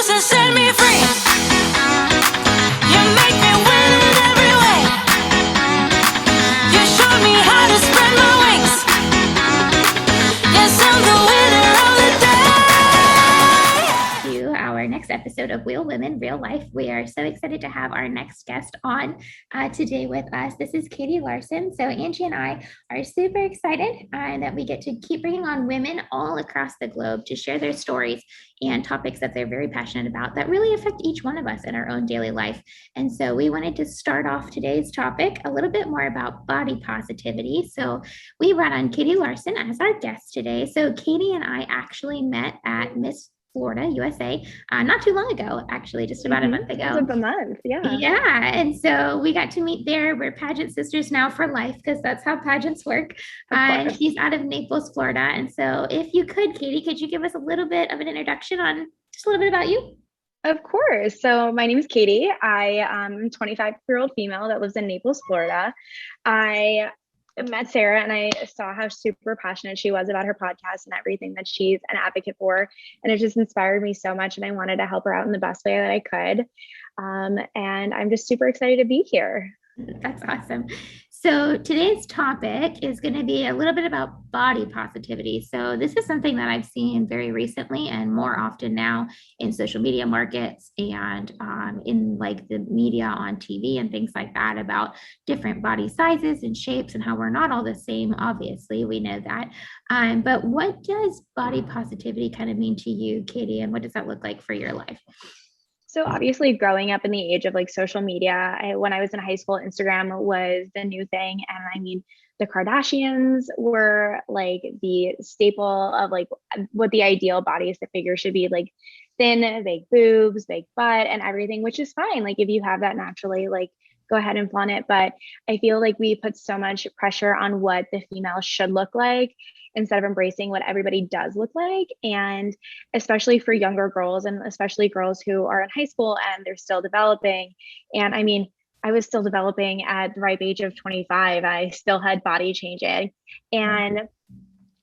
loose and set me free. You make me win in every way. You showed me how to spread my wings. Yes, I'm the winner of the day. To our next episode of Real Women, Real Life. We are so excited to have our next guest on today with us. This is Katie Larsen. So Angie and I are super excited that we get to keep bringing on women all across the globe to share their stories and topics that they're very passionate about that really affect each one of us in our own daily life. And so we wanted to start off today's topic a little bit more about body positivity. So we brought on Katie Larsen as our guest today. So Katie and I actually met at Miss Florida, USA, not too long ago, actually, just about a month ago. It was a month, yeah. Yeah, and so we got to meet there. We're pageant sisters now for life because that's how pageants work. And she's out of Naples, Florida. And so if you could, Katie, could you give us a little bit of an introduction on just a little bit about you? Of course. So my name is Katie. I am a 25-year-old female that lives in Naples, Florida. I met Sarah and I saw how super passionate she was about her podcast and everything that she's an advocate for. And it just inspired me so much. And I wanted to help her out in the best way that I could. And I'm just super excited to be here. That's awesome. So today's topic is going to be a little bit about body positivity. So this is something that I've seen very recently and more often now in social media markets and in like the media on TV and things like that about different body sizes and shapes and how we're not all the same. Obviously, we know that. But what does body positivity kind of mean to you, Katie? And what does that look like for your life? So obviously growing up in the age of like social media, when I was in high school, Instagram was the new thing. And I mean, the Kardashians were like the staple of like what the ideal body figure should be, like thin, big boobs, big butt and everything, which is fine. Like if you have that naturally, like go ahead and flaunt it. But I feel like we put so much pressure on what the female should look like instead of embracing what everybody does look like. And especially for younger girls and especially girls who are in high school and they're still developing. And I mean, I was still developing at the ripe age of 25. I still had body changing. And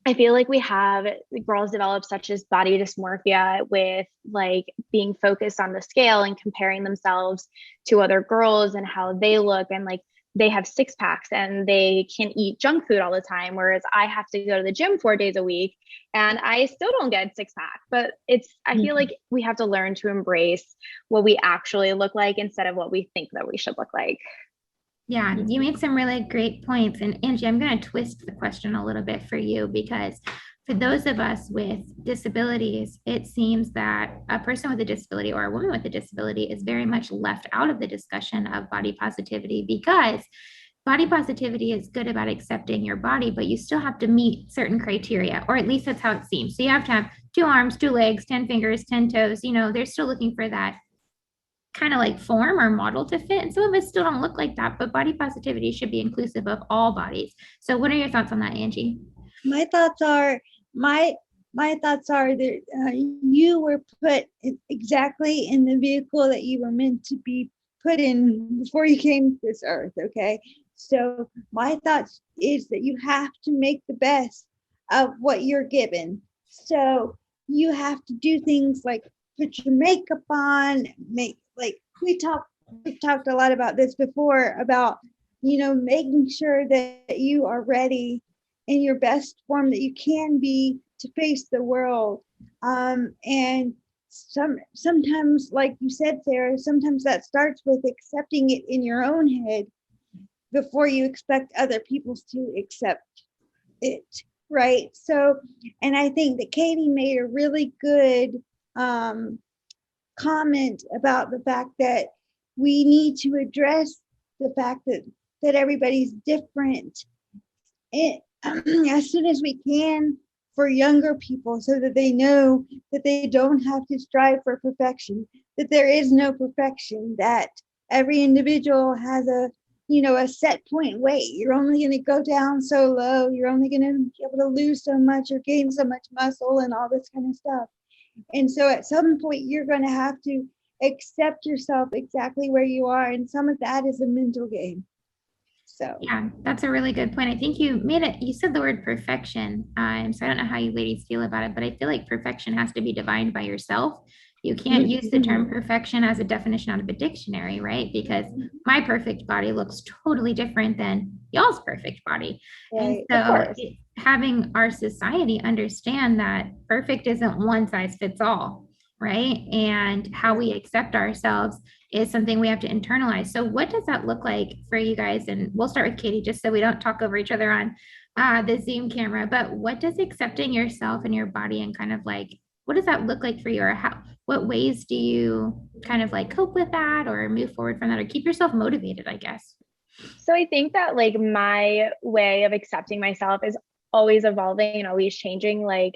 I feel like we have girls develop such as body dysmorphia with like being focused on the scale and comparing themselves to other girls and how they look and like they have six packs and they can eat junk food all the time. Whereas I have to go to the gym 4 days a week and I still don't get six pack, but I feel like we have to learn to embrace what we actually look like instead of what we think that we should look like. Yeah, you made some really great points. And Angie, I'm going to twist the question a little bit for you because for those of us with disabilities, it seems that a person with a disability or a woman with a disability is very much left out of the discussion of body positivity because body positivity is good about accepting your body, but you still have to meet certain criteria, or at least that's how it seems. So you have to have 2 arms, 2 legs, 10 fingers, 10 toes. You know, they're still looking for that kind of like form or model to fit. And some of us still don't look like that, but body positivity should be inclusive of all bodies. So what are your thoughts on that, Angie? My thoughts are that you were put exactly in the vehicle that you were meant to be put in before you came to this earth. Okay. So my thoughts is that you have to make the best of what you're given. So you have to do things like put your makeup on, we've talked a lot about this before about, making sure that you are ready in your best form that you can be to face the world. And sometimes, like you said, Sarah, sometimes that starts with accepting it in your own head before you expect other people to accept it, right? So, and I think that Katie made a really good comment about the fact that we need to address the fact that everybody's different as soon as we can for younger people so that they know that they don't have to strive for perfection, that there is no perfection, that every individual has a set point weight. You're only going to go down so low. You're only going to be able to lose so much or gain so much muscle and all this kind of stuff. And so at some point, you're going to have to accept yourself exactly where you are. And some of that is a mental game. So yeah, that's a really good point. I think you said the word perfection. So I don't know how you ladies feel about it, but I feel like perfection has to be defined by yourself You can't use the term perfection as a definition out of a dictionary, right? Because my perfect body looks totally different than y'all's perfect body. And Right. Of so course. having our society understand that perfect isn't one size fits all, right? And how we accept ourselves is something we have to internalize. So what does that look like for you guys? And we'll start with Katie, just so we don't talk over each other on the Zoom camera. But what does accepting yourself and your body and kind of like, what does that look like for you? Or how, what ways do you kind of like cope with that or move forward from that or keep yourself motivated, I guess? So I think that like my way of accepting myself is always evolving and always changing. Like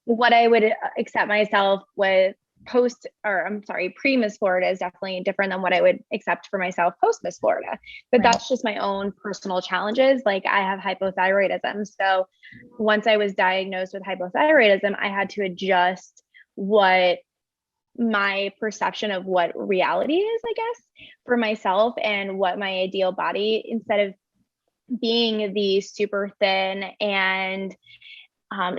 what I would accept myself with pre Miss Florida is definitely different than what I would accept for myself post Miss Florida. But Right. that's just my own personal challenges. Like I have hypothyroidism. So once I was diagnosed with hypothyroidism, I had to adjust what my perception of what reality is, I guess, for myself and what my ideal body, instead of being the super thin and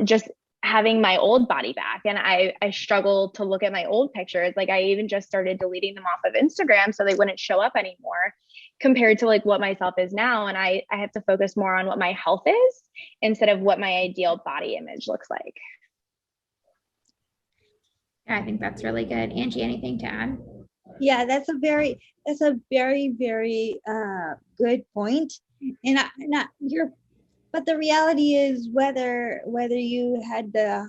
just having my old body back. And I struggle to look at my old pictures. Like I even just started deleting them off of Instagram so they wouldn't show up anymore compared to like what myself is now. And I have to focus more on what my health is instead of what my ideal body image looks like. I think that's really good. Angie, anything to add? Yeah, that's a very very good point. And you're, but the reality is whether you had the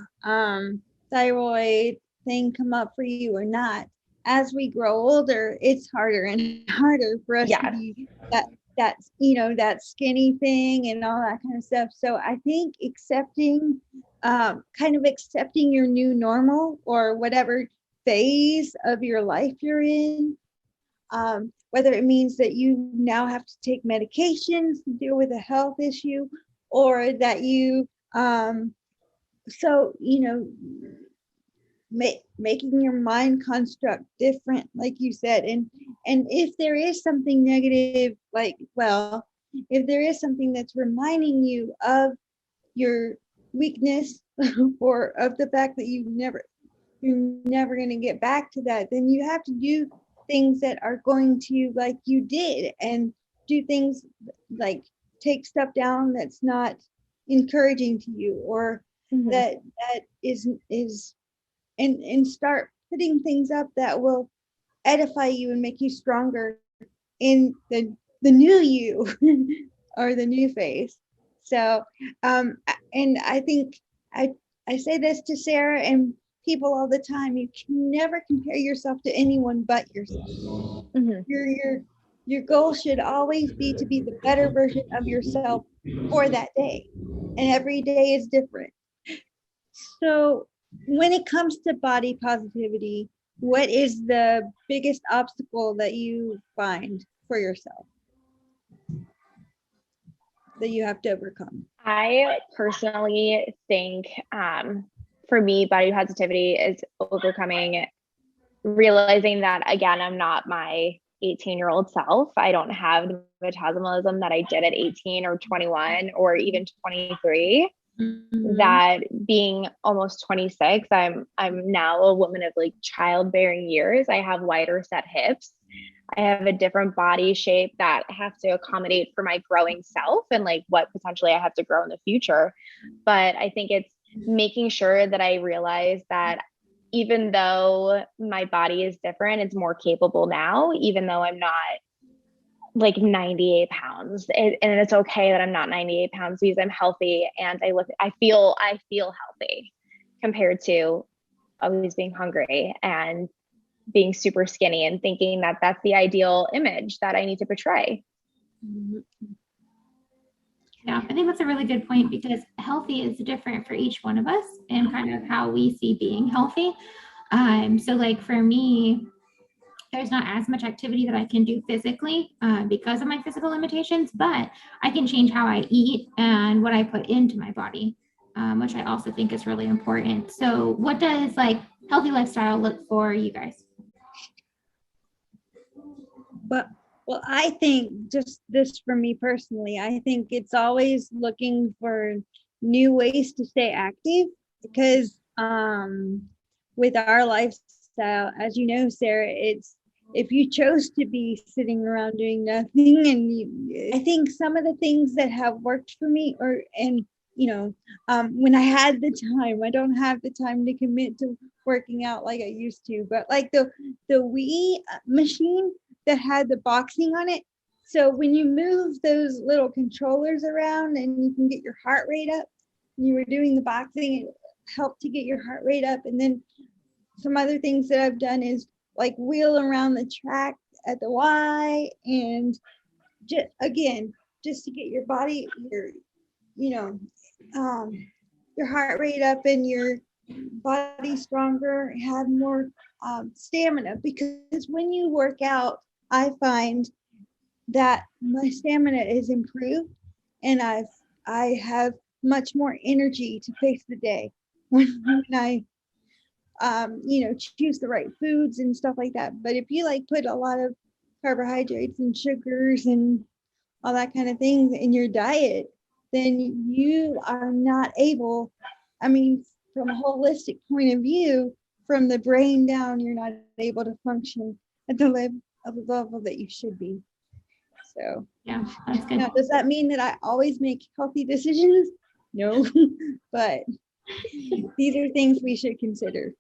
thyroid thing come up for you or not, as we grow older, it's harder and harder for us to be that that skinny thing and all that kind of stuff. So I think accepting kind of accepting your new normal or whatever phase of your life you're in, whether it means that you now have to take medications to deal with a health issue, or that you so making your mind construct different, like you said. And if there is something negative, like, well, if there is something that's reminding you of your weakness or of the fact that you're never going to get back to that, then you have to do things that are going to, like you did, and do things like take stuff down that's not encouraging to you, or that is and start putting things up that will edify you and make you stronger in the new you or the new face. So and I think I say this to Sarah and people all the time: you can never compare yourself to anyone but yourself. Your goal should always be to be the better version of yourself for that day, and every day is different. So when it comes to body positivity, what is the biggest obstacle that you find for yourself that you have to overcome? I personally think for me, body positivity is overcoming, realizing that, again, I'm not my 18-year-old self. I don't have the metabolism that I did at 18 or 21 or even 23. That being almost 26, I'm now a woman of like childbearing years. I have wider set hips. I have a different body shape that has to accommodate for my growing self and like what potentially I have to grow in the future. But I think it's making sure that I realize that even though my body is different, it's more capable now, even though I'm not like 98 pounds. And it's okay that I'm not 98 pounds because I'm healthy and I feel healthy compared to always being hungry and being super skinny and thinking that that's the ideal image that I need to portray. Yeah, I think that's a really good point because healthy is different for each one of us and kind of how we see being healthy. So like for me, there's not as much activity that I can do physically because of my physical limitations, but I can change how I eat and what I put into my body, which I also think is really important. So what does like healthy lifestyle look for you guys? But well, I think just this for me personally, I think it's always looking for new ways to stay active, because with our lifestyle. As you know, Sarah, it's if you chose to be sitting around doing nothing, and I think some of the things that have worked for me, when I had the time, I don't have the time to commit to working out like I used to, but like the Wii machine that had the boxing on it. So when you move those little controllers around and you can get your heart rate up, you were doing the boxing, it helped to get your heart rate up. And then some other things that I've done is like wheel around the track at the Y, and just to get your body, your heart rate up and your body stronger, have more stamina. Because when you work out, I find that my stamina is improved, and I have much more energy to face the day when I choose the right foods and stuff like that. But if you like put a lot of carbohydrates and sugars and all that kind of things in your diet, then you are not able, from a holistic point of view, from the brain down, you're not able to function at the level that you should be. So Yeah, that's good. now, does that mean that I always make healthy decisions? No, but these are things we should consider.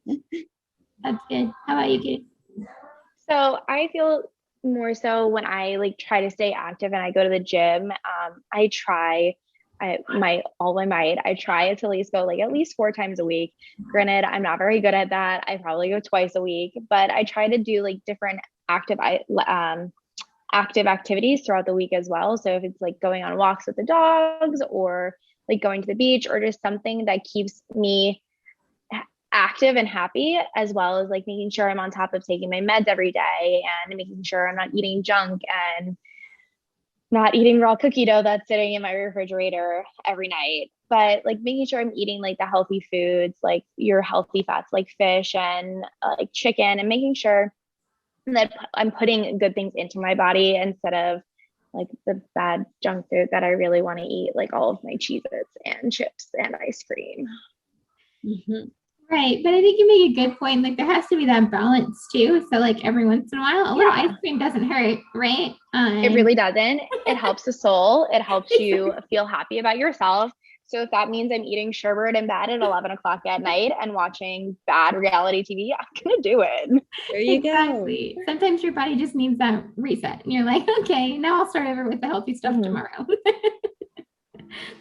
That's good. How about you, Katie? So I feel more so when I like try to stay active and I go to the gym, I try all my might. I try to at least go like at least 4 times a week. Granted, I'm not very good at that. I probably go twice a week, but I try to do like different active activities throughout the week as well. So if it's like going on walks with the dogs, or like going to the beach, or just something that keeps me active and happy, as well as like making sure I'm on top of taking my meds every day and making sure I'm not eating junk and not eating raw cookie dough that's sitting in my refrigerator every night, but like making sure I'm eating like the healthy foods, like your healthy fats, like fish and like chicken, and making sure that I'm putting good things into my body instead of like the bad junk food that I really want to eat, like all of my Cheez-Its and chips and ice cream. Mm-hmm. Right. But I think you make a good point. Like there has to be that balance too. So like every once in a while, a little ice cream doesn't hurt, right? It really doesn't. It helps the soul. It helps you feel happy about yourself. So if that means I'm eating sherbet in bed at 11 o'clock at night and watching bad reality TV, I'm going to do it. There you Exactly. go. Sometimes your body just needs that reset. And you're like, okay, now I'll start over with the healthy stuff tomorrow.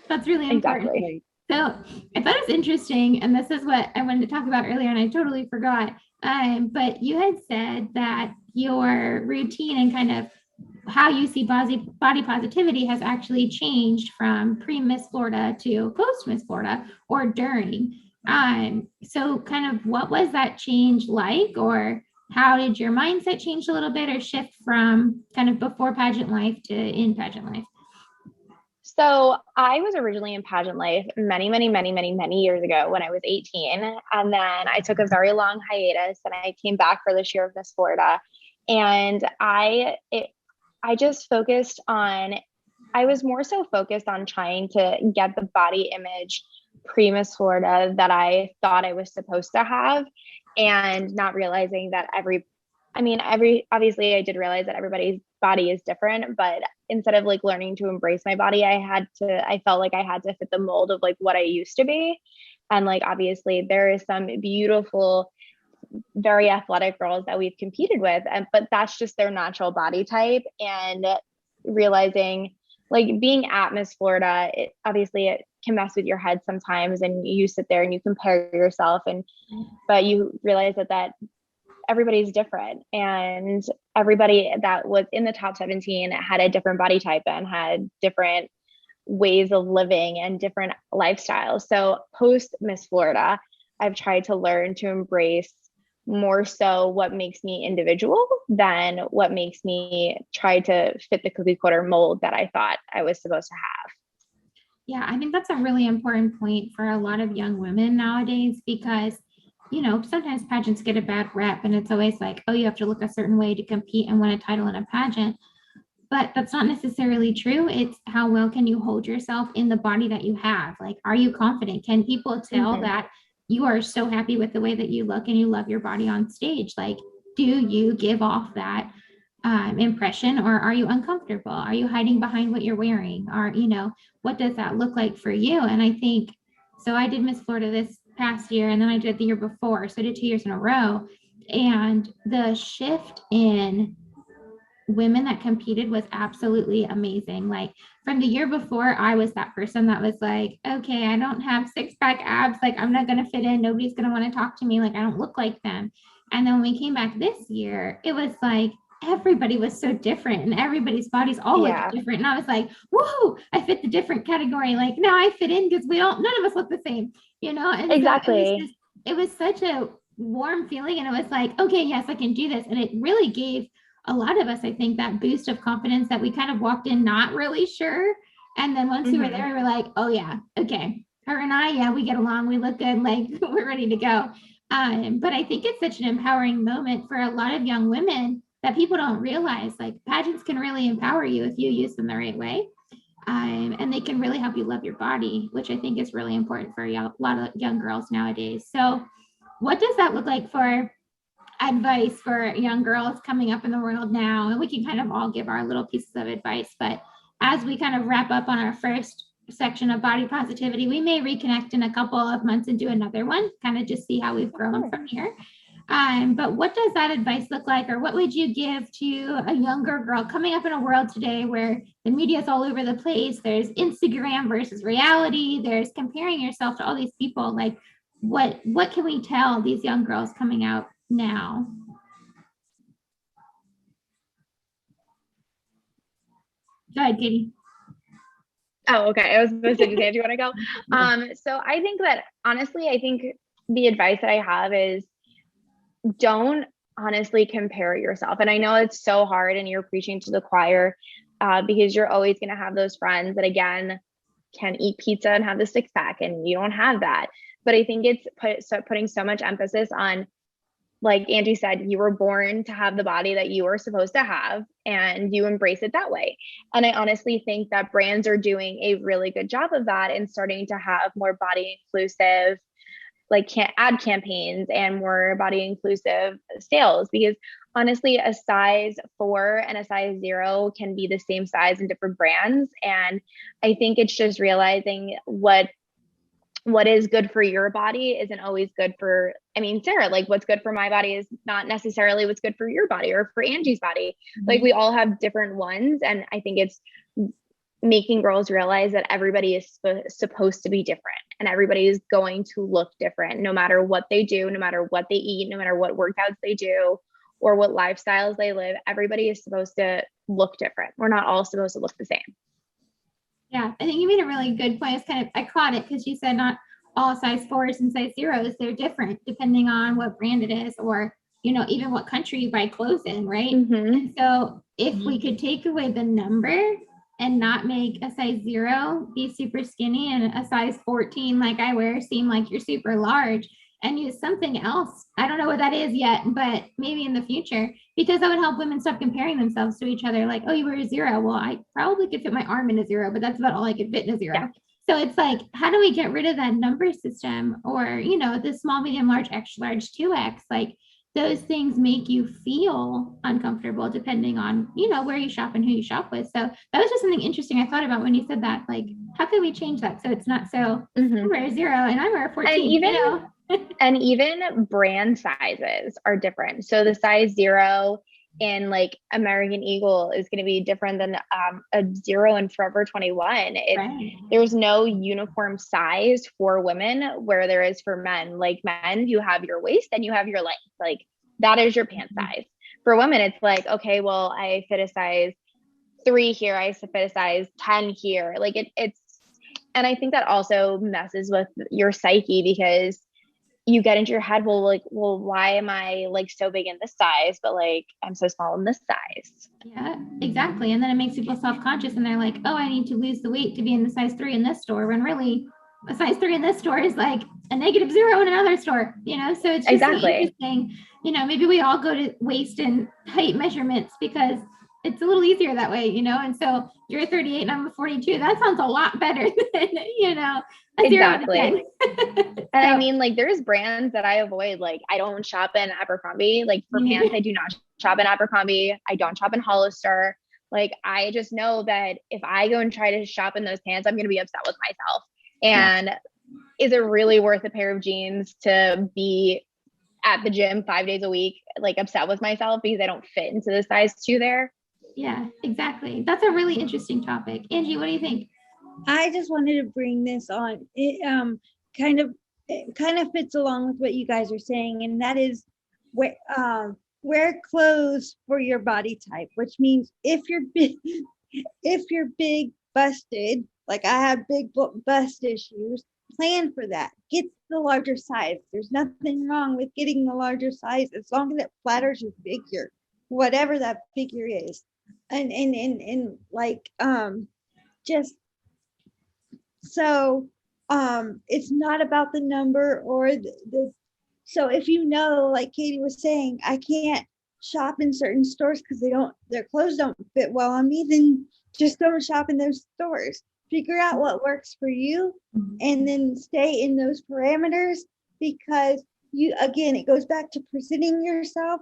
That's really important. Exactly. So I thought it was interesting, and this is what I wanted to talk about earlier, and I totally forgot. But you had said that your routine and kind of how you see body positivity has actually changed from pre-Miss Florida to post-Miss Florida, or during. So kind of what was that change like, or how did your mindset change a little bit, or shift from kind of before pageant life to in pageant life? So I was originally in pageant life many years ago when I was 18. And then I took a very long hiatus and I came back for this year of Miss Florida. And I just focused on, I was more so focused on trying to get the body image pre-Miss Florida that I thought I was supposed to have, and not realizing that obviously I did realize that everybody's body is different, but instead of like learning to embrace my body, I felt like I had to fit the mold of like what I used to be. And like, obviously there is some beautiful, very athletic girls that we've competed with, but that's just their natural body type. And realizing like being at Miss Florida, it can mess with your head sometimes, and you sit there and you compare yourself, but you realize that everybody's different, and everybody that was in the top 17 had a different body type and had different ways of living and different lifestyles. So post Miss Florida, I've tried to learn to embrace more so what makes me individual than what makes me try to fit the cookie cutter mold that I thought I was supposed to have. Yeah, I think that's a really important point for a lot of young women nowadays, because sometimes pageants get a bad rep, and it's always like, oh, you have to look a certain way to compete and win a title in a pageant. But that's not necessarily true. It's how well can you hold yourself in the body that you have? Like, are you confident? Can people tell that you are so happy with the way that you look and you love your body on stage. Like, do you give off that impression, or are you uncomfortable? Are you hiding behind what you're wearing? Or, what does that look like for you? And I think, so I did Miss Florida this past year, and then I did the year before. So I did 2 years in a row. And the shift in women that competed was absolutely amazing. Like from the year before, I was that person that was like, okay, I don't have 6-pack abs. Like I'm not going to fit in. Nobody's going to want to talk to me. Like I don't look like them. And then when we came back this year, it was like everybody was so different and everybody's bodies all looked different. And I was like, whoa, I fit the different category. Like now I fit in because none of us look the same, And Exactly. so it was such a warm feeling. And it was like, okay, yes, I can do this. And it really gave a lot of us, I think, that boost of confidence that we kind of walked in not really sure. And then once we were there, we were like, oh yeah, okay. Her and I, yeah, we get along. We look good. Like we're ready to go. But I think it's such an empowering moment for a lot of young women that people don't realize. Like pageants can really empower you if you use them the right way. And they can really help you love your body, which I think is really important for a lot of young girls nowadays. So what does that look like for advice for young girls coming up in the world now? And we can kind of all give our little pieces of advice, but as we kind of wrap up on our first section of body positivity, we may reconnect in a couple of months and do another one, kind of just see how we've grown from here. But what does that advice look like, or what would you give to a younger girl coming up in a world today where the media is all over the place? There's Instagram versus reality. There's comparing yourself to all these people. Like, what can we tell these young girls coming out now? Go ahead, Katie. Oh, okay. I was supposed to just say, do you want to go? So I think that honestly, I think the advice that I have is don't honestly compare yourself. And I know it's so hard and you're preaching to the choir because you're always going to have those friends that again can eat pizza and have the 6-pack and you don't have that. But I think it's putting so much emphasis on, like Angie said, you were born to have the body that you were supposed to have and you embrace it that way. And I honestly think that brands are doing a really good job of that and starting to have more body inclusive, like ad campaigns and more body inclusive sales, because honestly, a size 4 and a size 0 can be the same size in different brands. And I think it's just realizing what is good for your body isn't always good for, Sarah, like what's good for my body is not necessarily what's good for your body or for Angie's body. Like we all have different ones. And I think it's making girls realize that everybody is supposed to be different and everybody is going to look different no matter what they do, no matter what they eat, no matter what workouts they do or what lifestyles they live. Everybody is supposed to look different. We're not all supposed to look the same. Yeah, I think you made a really good point. I caught it because you said not all size 4s and size 0s, they're different depending on what brand it is or, even what country you buy clothes in, right? And so if we could take away the number and not make a size 0 be super skinny and a size 14 like I wear seem like you're super large, and use something else. I don't know what that is yet, but maybe in the future, because that would help women stop comparing themselves to each other. Like, oh, you wear a 0. Well, I probably could fit my arm in a 0, but that's about all I could fit in a 0. Yeah. So it's like, how do we get rid of that number system? Or, the small, medium, large, extra large, 2X, like those things make you feel uncomfortable depending on, where you shop and who you shop with. So that was just something interesting I thought about when you said that, like, how can we change that? So it's not so I wear a 0 and I wear a 14, and even brand sizes are different. So the size 0 in like American Eagle is going to be different than a 0 in Forever 21. There's no uniform size for women where there is for men. Like men, you have your waist and you have your length. Like that is your pant size. For women, it's like, okay, well, I fit a size 3 here. I fit a size 10 here. Like it's, and I think that also messes with your psyche because you get into your head, well, why am I like so big in this size, but like I'm so small in this size? Yeah, exactly. And then it makes people self-conscious and they're like, oh, I need to lose the weight to be in the size 3 in this store, when really a size 3 in this store is like a -0 in another store, so it's just so interesting. Maybe we all go to waist and height measurements because it's a little easier that way, And so you're 38 and I'm a 42. That sounds a lot better than, a 0 out of 10. Exactly. And I mean, like, there's brands that I avoid. Like, I don't shop in Abercrombie. Like, for pants, I do not shop in Abercrombie. I don't shop in Hollister. Like, I just know that if I go and try to shop in those pants, I'm going to be upset with myself. And is it really worth a pair of jeans to be at the gym 5 days a week, like upset with myself because I don't fit into the size 2 there? Yeah, exactly. That's a really interesting topic. Angie, what do you think? I just wanted to bring this on. It kind of fits along with what you guys are saying, and that is wear clothes for your body type, which means if you're big busted, like I have big bust issues, plan for that. Get the larger size. There's nothing wrong with getting the larger size as long as it flatters your figure, whatever that figure is. And like just so it's not about the number or the so if like Katie was saying, I can't shop in certain stores because their clothes don't fit well on me, then just don't shop in those stores. Figure out what works for you and then stay in those parameters, because it goes back to presenting yourself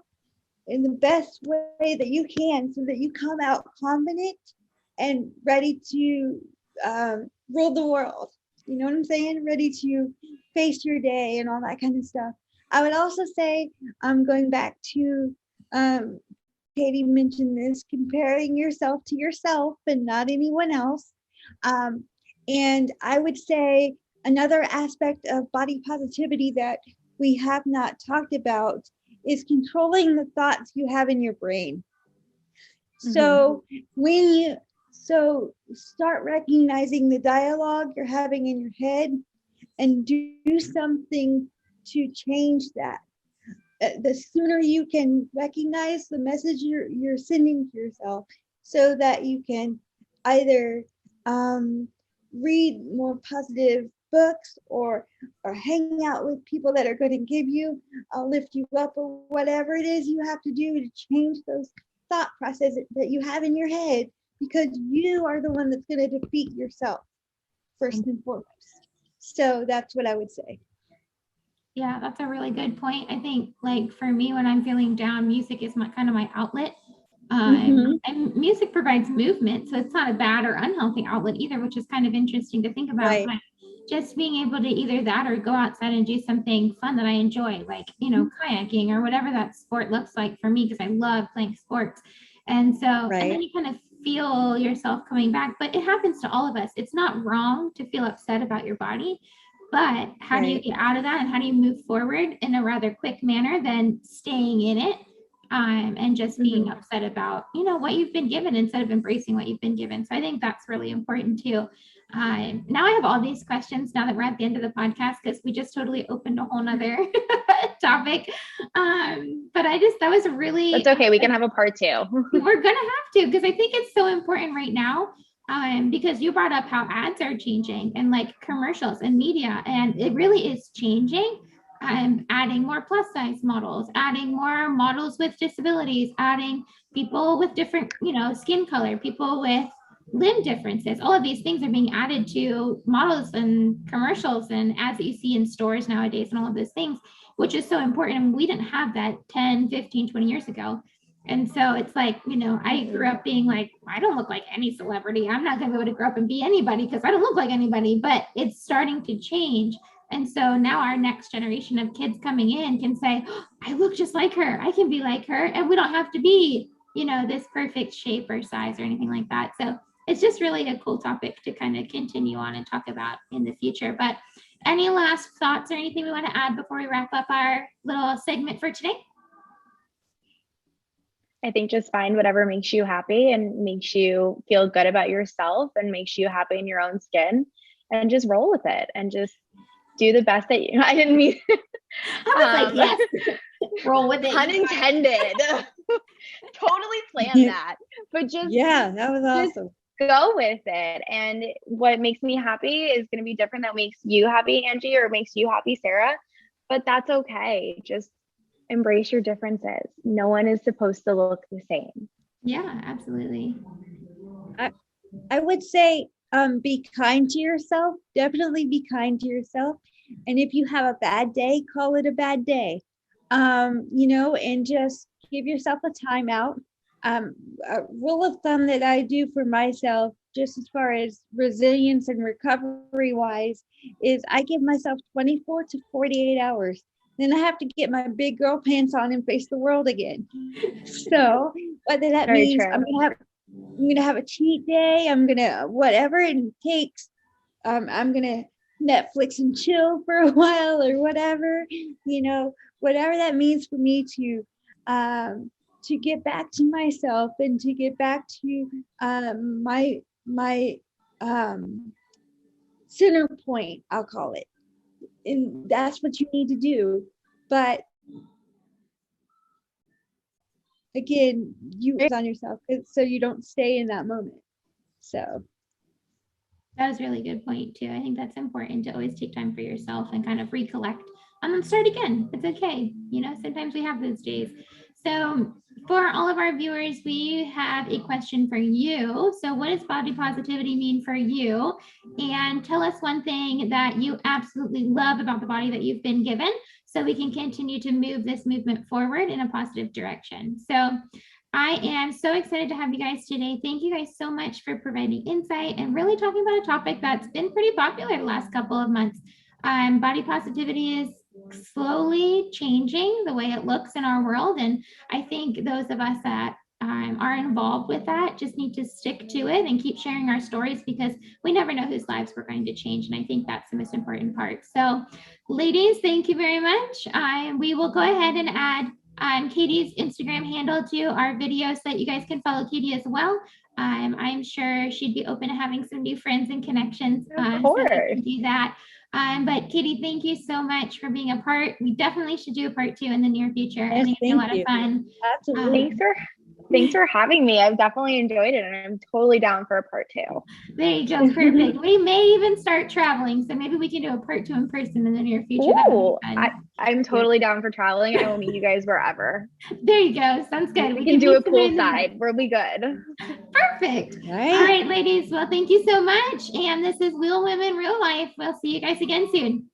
in the best way that you can so that you come out confident and ready to rule the world. You know what I'm saying? Ready to face your day and all that kind of stuff. I would also say, going back to Katie mentioned this, comparing yourself to yourself and not anyone else. And I would say another aspect of body positivity that we have not talked about is controlling the thoughts you have in your brain. So start recognizing the dialogue you're having in your head and do something to change that. The sooner you can recognize the message you're sending to yourself, so that you can either read more positive books or hang out with people that are going to give you lift you up, or whatever it is you have to do to change those thought processes that you have in your head, because you are the one that's going to defeat yourself first and foremost. So that's what I would say. Yeah, that's a really good point. I think, like, for me, when I'm feeling down, music is kind of my outlet. And music provides movement, so it's not a bad or unhealthy outlet either, which is kind of interesting to think about. Right. But just being able to either that or go outside and do something fun that I enjoy, like, kayaking or whatever that sport looks like for me, because I love playing sports. And so, and then you kind of feel yourself coming back, but it happens to all of us. It's not wrong to feel upset about your body, but how do you get out of that, and how do you move forward in a rather quick manner than staying in it and just being upset about, what you've been given instead of embracing what you've been given. So I think that's really important too. Now I have all these questions now that we're at the end of the podcast, because we just totally opened a whole nother topic. But that was really— That's okay. We can have a part 2. We're going to have to, because I think it's so important right now. Because you brought up how ads are changing and like commercials and media, and it really is changing. Adding more plus size models, adding more models with disabilities, adding people with different, skin color, people with limb differences. All of these things are being added to models and commercials and ads that you see in stores nowadays, and all of those things, which is so important. And we didn't have that 10, 15, 20 years ago. And so it's like, I grew up being like, I don't look like any celebrity. I'm not going to be able to grow up and be anybody because I don't look like anybody, but it's starting to change. And so now our next generation of kids coming in can say, oh, I look just like her. I can be like her. And we don't have to be, this perfect shape or size or anything like that. So it's just really a cool topic to kind of continue on and talk about in the future. But any last thoughts or anything we want to add before we wrap up our little segment for today? I think just find whatever makes you happy and makes you feel good about yourself and makes you happy in your own skin, and just roll with it and just do the best that you— I didn't mean— I was like, yes, roll with it. Pun intended. Totally planned that. But just— yeah, that was awesome. Go with it. And what makes me happy is going to be different than what makes you happy, Angie, or makes you happy, Sarah. But that's okay. Just embrace your differences. No one is supposed to look the same. Yeah, absolutely. I would say be kind to yourself. Definitely be kind to yourself. And if you have a bad day, call it a bad day. And just give yourself a timeout. A rule of thumb that I do for myself, just as far as resilience and recovery wise, is I give myself 24 to 48 hours. Then I have to get my big girl pants on and face the world again. So whether that Very means true. I'm gonna have a cheat day. I'm gonna whatever it takes. I'm gonna Netflix and chill for a while or whatever. Whatever that means for me to get back to myself and to get back to my center point. I'll call it, and that's what you need to do. But again, you on yourself so you don't stay in that moment. So. That was a really good point too. I think that's important to always take time for yourself and kind of recollect and then start again. It's okay. Sometimes we have those days. So for all of our viewers, we have a question for you. So what does body positivity mean for you? And tell us one thing that you absolutely love about the body that you've been given so we can continue to move this movement forward in a positive direction. So I am so excited to have you guys today. Thank you guys so much for providing insight and really talking about a topic that's been pretty popular the last couple of months. Body positivity is slowly changing the way it looks in our world. And I think those of us that are involved with that just need to stick to it and keep sharing our stories because we never know whose lives we're going to change. And I think that's the most important part. So ladies, thank you very much. We will go ahead and add Katie's Instagram handle to our video so that you guys can follow Katie as well. I'm sure she'd be open to having some new friends and connections. Of course. So we can do that. But Katie, thank you so much for being a part. We definitely should do a part 2 in the near future. Yes, I think it's a lot of fun. Absolutely. Thanks for having me. I've definitely enjoyed it and I'm totally down for a part 2. There you go. Perfect. We may even start traveling. So maybe we can do a part 2 in person in the near future. Ooh, I'm totally down for traveling. I will meet you guys wherever. There you go. Sounds good. We can do it poolside. We'll be good. Perfect. Right. All right, ladies. Well, thank you so much. And this is Real Women, Real Life. We'll see you guys again soon.